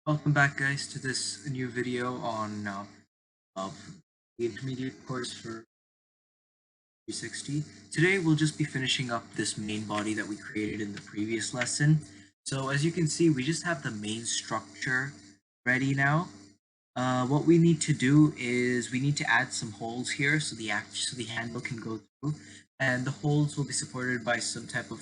Welcome back, guys, to this new video on the intermediate course for 360. Today we'll just be finishing up this main body that we created in the previous lesson. So as you can see, we just have the main structure ready now. What we need to do is we need to add some holes here so the handle can go through, and the holes will be supported by some type of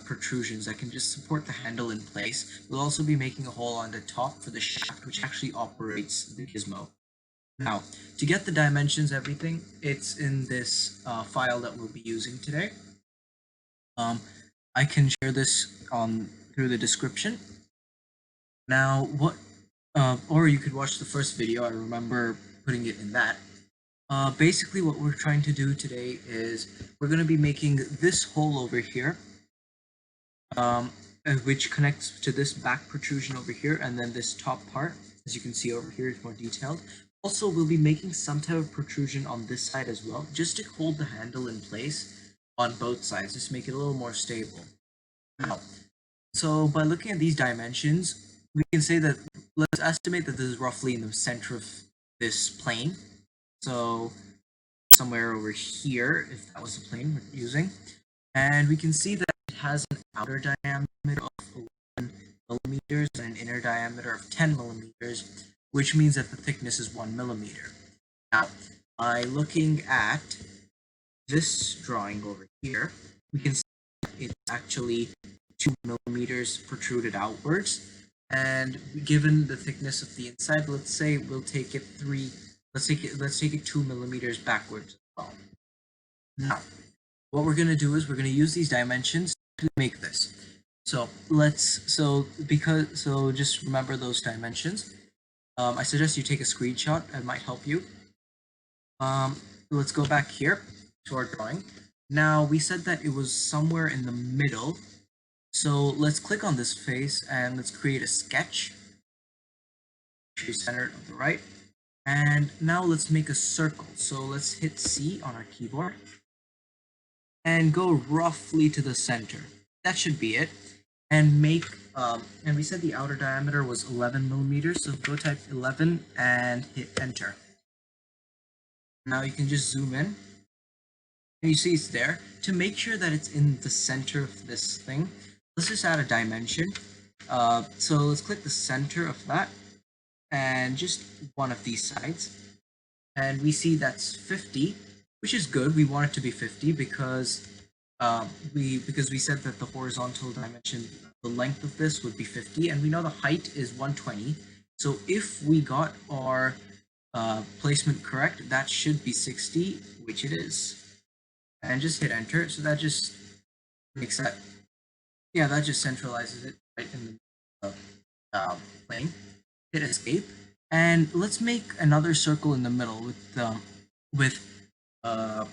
protrusions that can just support the handle in place. We'll also be making a hole on the top for the shaft, which actually operates the gizmo. Now, to get the dimensions, everything, it's in this file that we'll be using today. I can share this through the description. Now, or you could watch the first video. I remember putting it in that. Basically, what we're trying to do today is we're going to be making this hole over here, which connects to this back protrusion over here, and then this top part, as you can see over here, is more detailed. Also, we'll be making some type of protrusion on this side as well, just to hold the handle in place on both sides, just make it a little more stable. Now, so by looking at these dimensions, we can say that, let's estimate that this is roughly in the center of this plane. So somewhere over here, if that was the plane we're using. And we can see that it has an outer diameter of 11 millimeters and an inner diameter of 10 millimeters, which means that the thickness is 1 millimeter. Now, by looking at this drawing over here, we can see that it's actually 2 millimeters protruded outwards. And given the thickness of the inside, let's say we'll take it let's take it 2 millimeters backwards as well. Now, what we're going to do is we're going to use these dimensions to make this. So just remember those dimensions. I suggest you take a screenshot. It might help you. Let's go back here to our drawing. Now, we said that it was somewhere in the middle. So let's click on this face and let's create a sketch. Center of the right. And now let's make a circle. So let's hit C on our keyboard and go roughly to the center. That should be it. And and we said the outer diameter was 11 millimeters. So go type 11 and hit enter. Now you can just zoom in. And you see it's there. To make sure that it's in the center of this thing, let's just add a dimension. So let's click the center of that and just one of these sides. And we see that's 50, which is good. We want it to be 50 because we said that the horizontal dimension, the length of this would be 50, and we know the height is 120. So if we got our placement correct, that should be 60, which it is. And just hit enter. So that just makes that, yeah, that just centralizes it right in the plane. Hit escape, and let's make another circle in the middle with the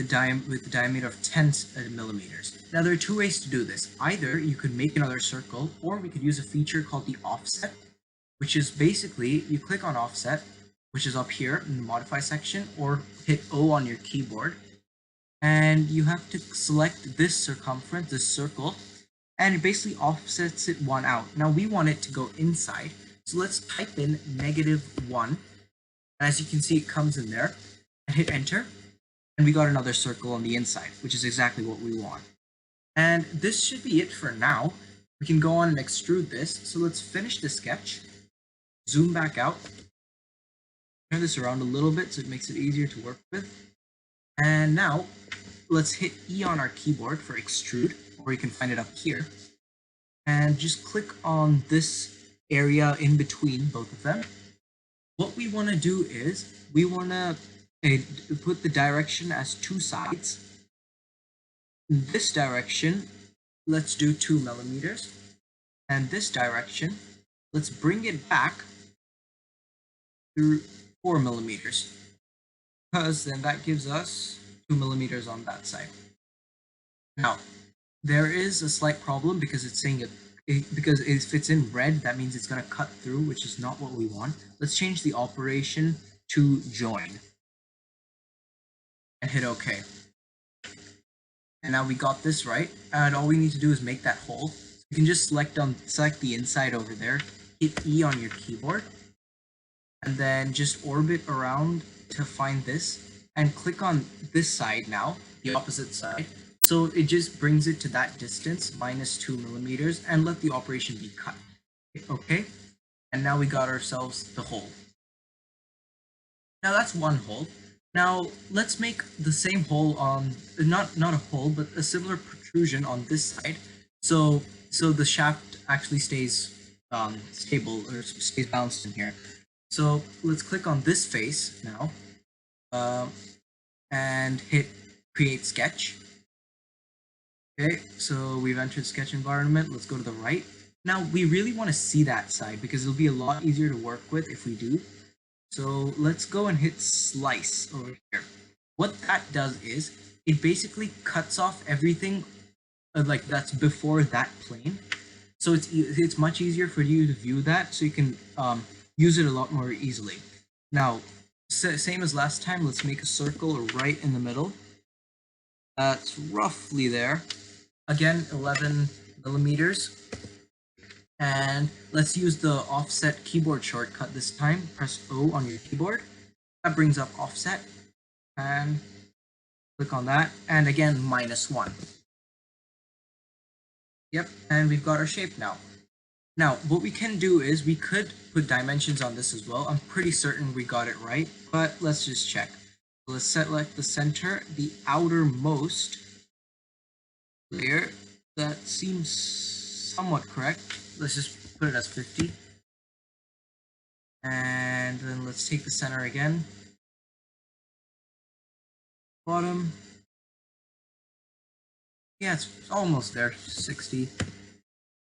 diameter of 10 millimeters. Now there are two ways to do this. Either you could make another circle, or we could use a feature called the offset, which is basically you click on offset, which is up here in the modify section, or hit O on your keyboard, and you have to select this circumference, this circle, and it basically offsets it one out. Now we want it to go inside. So let's type in -1. As you can see, it comes in there, and hit enter. And we got another circle on the inside, which is exactly what we want. And this should be it for now. We can go on and extrude this. So let's finish the sketch. Zoom back out. Turn this around a little bit so it makes it easier to work with. And now let's hit E on our keyboard for extrude, or you can find it up here. And just click on this area in between both of them. What we want to do is we want to put the direction as 2 sides. In this direction, let's do 2 millimeters. And this direction, let's bring it back through 4 millimeters. Because then that gives us 2 millimeters on that side. Now, there is a slight problem because it's saying because if it's in red, that means it's going to cut through, which is not what we want. Let's change the operation to join and hit OK. And now we got this right, and all we need to do is make that hole. So you can just select the inside over there, hit E on your keyboard, and then just orbit around to find this, and click on this side now, the opposite side. So it just brings it to that distance, -2 mm, and let the operation be cut. Okay, and now we got ourselves the hole. Now that's one hole. Now let's make the same hole on, not a hole, but a similar protrusion on this side. So the shaft actually stays stable, or stays balanced in here. So let's click on this face now, and hit create sketch. Okay, so we've entered sketch environment. Let's go to the right. Now we really want to see that side because it'll be a lot easier to work with if we do. So let's go and hit slice over here. What that does is it basically cuts off everything like that's before that plane. So it's much easier for you to view that, so you can use it a lot more easily. Now, same as last time, let's make a circle right in the middle. That's roughly there. Again, 11 millimeters. And let's use the offset keyboard shortcut this time. Press O on your keyboard. That brings up offset. And click on that. And again, -1. Yep, and we've got our shape now. Now, what we can do is we could put dimensions on this as well. I'm pretty certain we got it right, but let's just check. Let's select the center, the outermost layer. That seems somewhat correct. Let's just put it as 50. And then let's take the center again. Bottom. Yeah, it's almost there, 60.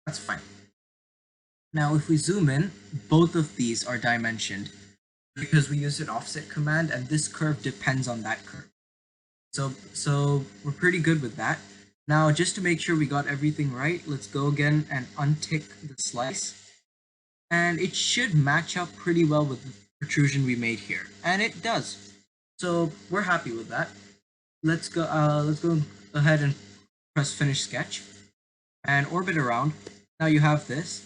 That's fine. Now, if we zoom in, both of these are dimensioned because we used an offset command, and this curve depends on that curve. So we're pretty good with that. Now, just to make sure we got everything right, let's go again and untick the slice. And it should match up pretty well with the protrusion we made here. And it does. So we're happy with that. Let's go ahead and press finish sketch and orbit around. Now you have this.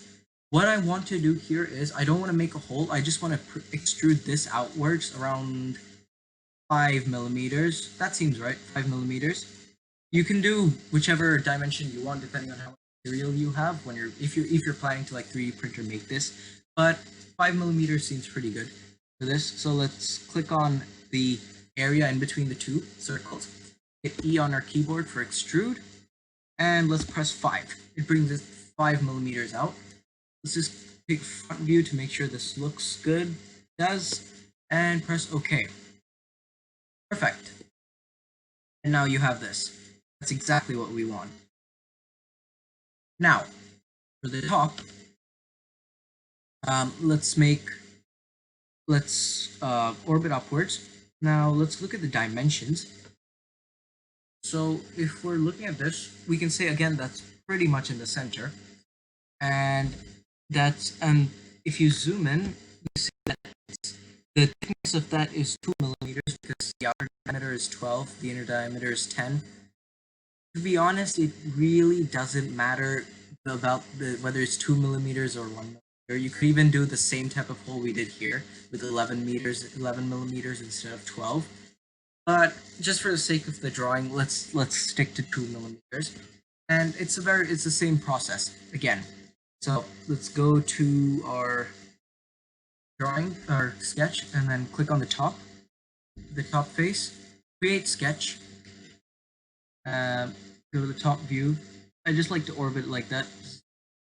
What I want to do here is I don't want to make a hole. I just want to extrude this outwards around 5 millimeters. That seems right, 5 millimeters. You can do whichever dimension you want depending on how much material you have when if you're planning to like 3D printer make this. But 5 millimeters seems pretty good for this. So let's click on the area in between the two circles. Hit E on our keyboard for extrude, and let's press 5. It brings it 5 millimeters out. Let's just take front view to make sure this looks good. It does, and press OK. Perfect. And now you have this. That's exactly what we want. Now, for the top, let's orbit upwards. Now let's look at the dimensions. So if we're looking at this, we can say again that's pretty much in the center, and if you zoom in, you see that the thickness of that is 2 millimeters because the outer diameter is 12, the inner diameter is 10. To be honest, it really doesn't matter about whether it's 2 millimeters or 1 millimeter. You could even do the same type of hole we did here with 11 millimeters instead of 12. But just for the sake of the drawing, let's stick to 2 millimeters. And it's the same process again. So let's go to our drawing, our sketch, and then click on the top face, create sketch, go to the top view. I just like to orbit it like that, it's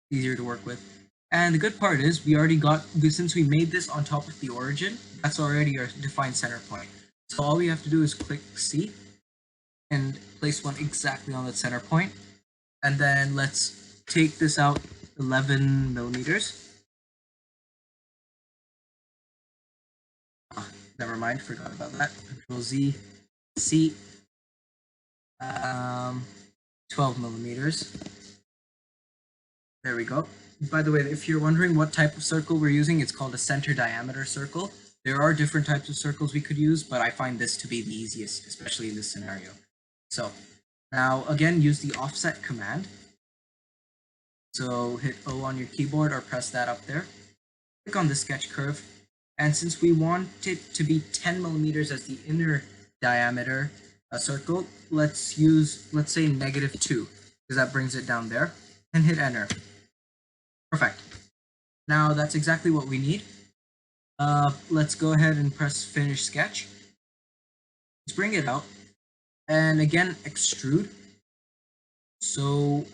easier to work with. And the good part is we already got, since we made this on top of the origin, that's already our defined center point. So all we have to do is click C and place one exactly on the center point. And then let's take this out 11 millimeters. Never mind, forgot about that. Control Z, C, 12 millimeters. There we go. By the way, if you're wondering what type of circle we're using, it's called a center diameter circle. There are different types of circles we could use, but I find this to be the easiest, especially in this scenario. So now again, use the offset command. So hit O on your keyboard or press that up there. Click on the sketch curve. And since we want it to be 10 millimeters as the inner diameter circle, let's say -2, because that brings it down there, and hit enter. Perfect. Now that's exactly what we need. Let's go ahead and press finish sketch. Let's bring it out. And again, extrude. So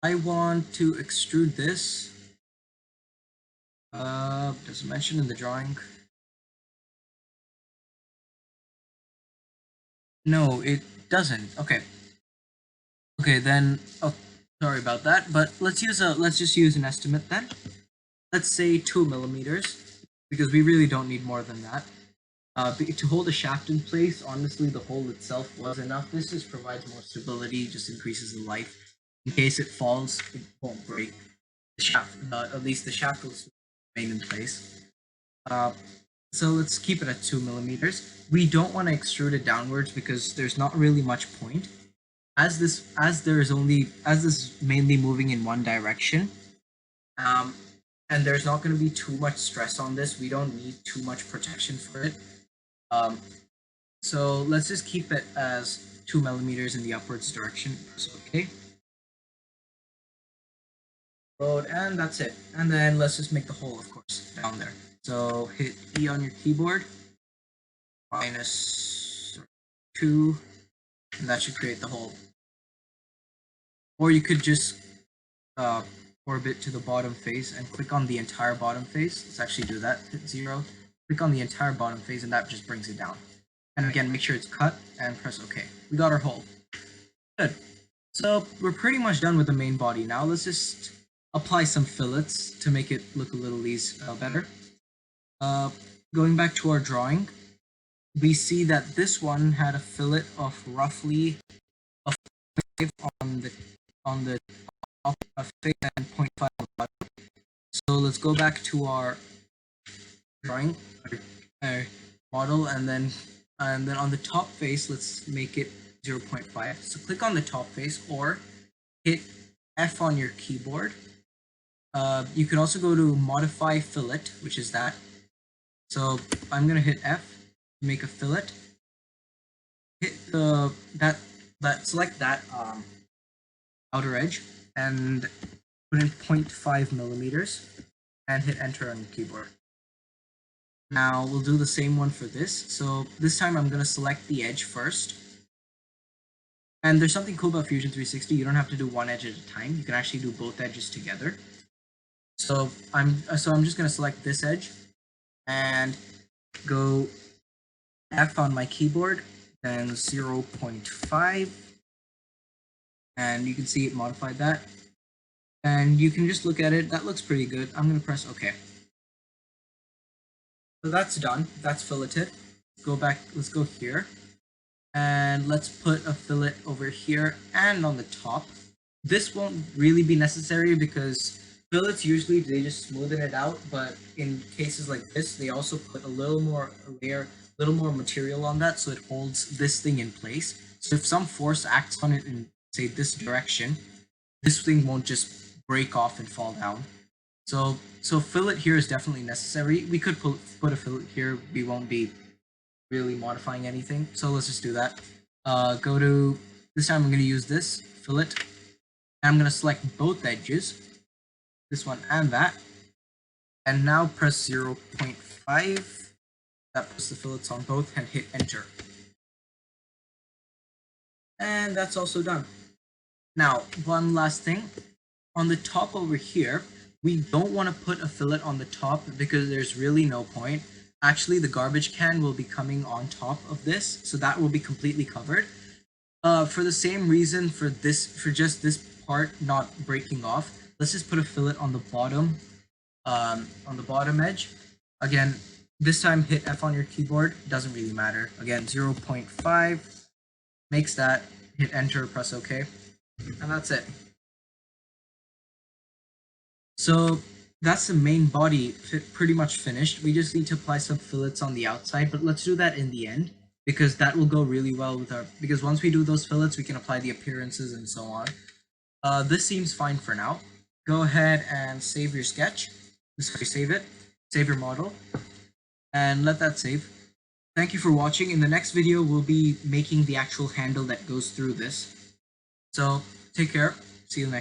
I want to extrude this. Does it mention in the drawing? No, it doesn't. Okay. Okay, then. Oh, sorry about that. But let's just use an estimate then. Let's say 2 millimeters, because we really don't need more than that. To hold the shaft in place, honestly, the hole itself was enough. This just provides more stability, just increases the life. In case it falls, it won't break. The shaft, at least the shaft will remain in place. So let's keep it at 2 millimeters. We don't want to extrude it downwards because there's not really much point. As this is mainly moving in one direction, and there's not going to be too much stress on this. We don't need too much protection for it. So let's just keep it as 2 millimeters in the upwards direction. So okay. And that's it. And then let's just make the hole, of course, down there. So hit E on your keyboard, -2, and that should create the hole. Or you could just orbit to the bottom face and click on the entire bottom face. Let's actually do that. Hit 0, click on the entire bottom face, and that just brings it down. And again, make sure it's cut and press OK. We got our hole. Good. So we're pretty much done with the main body. Now let's just apply some fillets to make it look a little better. Going back to our drawing, we see that this one had a fillet of roughly a 5 on the top of face and 0.5 on the bottom. So let's go back to our drawing, our model, and then on the top face, let's make it 0.5. So click on the top face or hit F on your keyboard. You can also go to modify fillet, which is that. So I'm gonna hit F to make a fillet. Hit select that outer edge and put in 0.5 millimeters and hit enter on your keyboard. Now we'll do the same one for this. So this time I'm gonna select the edge first. And there's something cool about Fusion 360. You don't have to do one edge at a time. You can actually do both edges together. So I'm just gonna select this edge and go F on my keyboard, then 0.5, and you can see it modified that. And you can just look at it. That looks pretty good. I'm gonna press OK. So that's done. That's filleted. Go back. Let's go here, and let's put a fillet over here and on the top. This won't really be necessary because fillets usually they just smoothen it out, but in cases like this, they also put a little more material on that so it holds this thing in place. So if some force acts on it in, say, this direction, this thing won't just break off and fall down. So fillet here is definitely necessary. We could put a fillet here. We won't be really modifying anything. So let's just do that. Go to, this time I'm going to use this fillet. I'm going to select both edges, this one and that. And now press 0.5. That puts the fillets on both and hit enter. And that's also done. Now, one last thing. On the top over here, we don't want to put a fillet on the top because there's really no point. Actually, the garbage can will be coming on top of this, so that will be completely covered. For the same reason for just this part not breaking off, let's just put a fillet on the bottom edge. Again, this time hit F on your keyboard, doesn't really matter. Again, 0.5 makes that, hit enter, press OK, and that's it. So that's the main body pretty much finished. We just need to apply some fillets on the outside, but let's do that in the end because that will go really well with because once we do those fillets, we can apply the appearances and so on. This seems fine for now. Go ahead and save your sketch. Save it, save your model, and let that save. Thank you for watching. In the next video, we'll be making the actual handle that goes through this. So take care. See you next.